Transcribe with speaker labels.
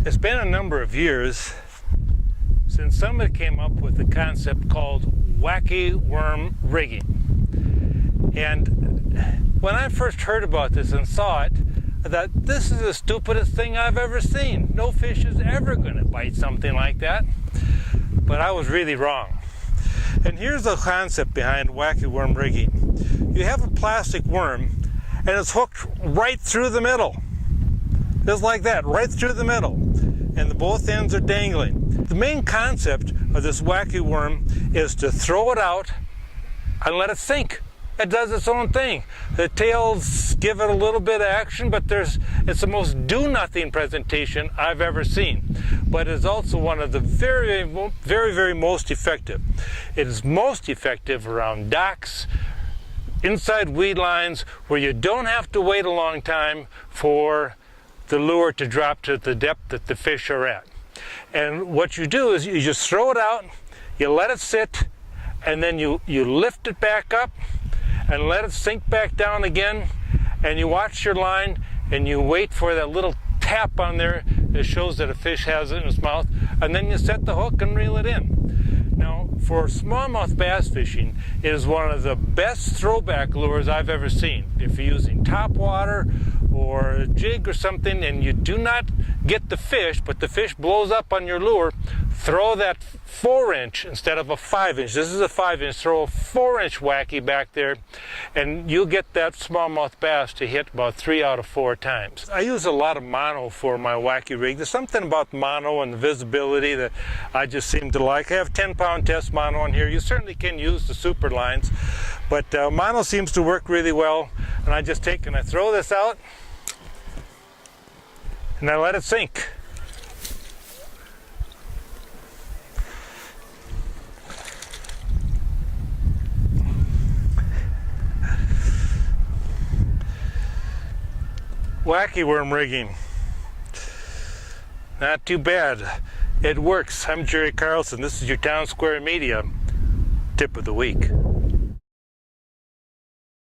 Speaker 1: It's been a number of years since somebody came up with a concept called wacky worm rigging. And when I first heard about this and saw it, I thought, this is the stupidest thing I've ever seen. No fish is ever going to bite something like that. But I was really wrong. And here's the concept behind wacky worm rigging. You have a plastic worm and it's hooked right through the middle. Just like that, right through the middle. And the both ends are dangling. The main concept of this wacky worm is to throw it out and let it sink. It does its own thing. The tails give it a little bit of action, but it's the most do-nothing presentation I've ever seen. But it's also one of the very most effective. It is most effective around docks, inside weed lines, where you don't have to wait a long time for the lure to drop to the depth that the fish are at. And what you do is you just throw it out, you let it sit, and then you lift it back up and let it sink back down again, and you watch your line and you wait for that little tap on there that shows that a fish has it in its mouth, and then you set the hook and reel it in. Now, for smallmouth bass fishing, it is one of the best throwback lures I've ever seen. If you're using topwater or a jig or something and you do not get the fish, but the fish blows up on your lure, throw that 4-inch instead of a 5-inch. This is a 5-inch. Throw a 4-inch wacky back there, and you'll get that smallmouth bass to hit about 3 out of 4 times. I use a lot of mono for my wacky rig. There's something about mono and the visibility that I just seem to like. I have 10-pound test mono on here. You certainly can use the super lines, but mono seems to work really well. And I just take and I throw this out, and I let it sink. Wacky worm rigging. Not too bad. It works. I'm Jerry Carlson. This is your Town Square Media Tip of the Week.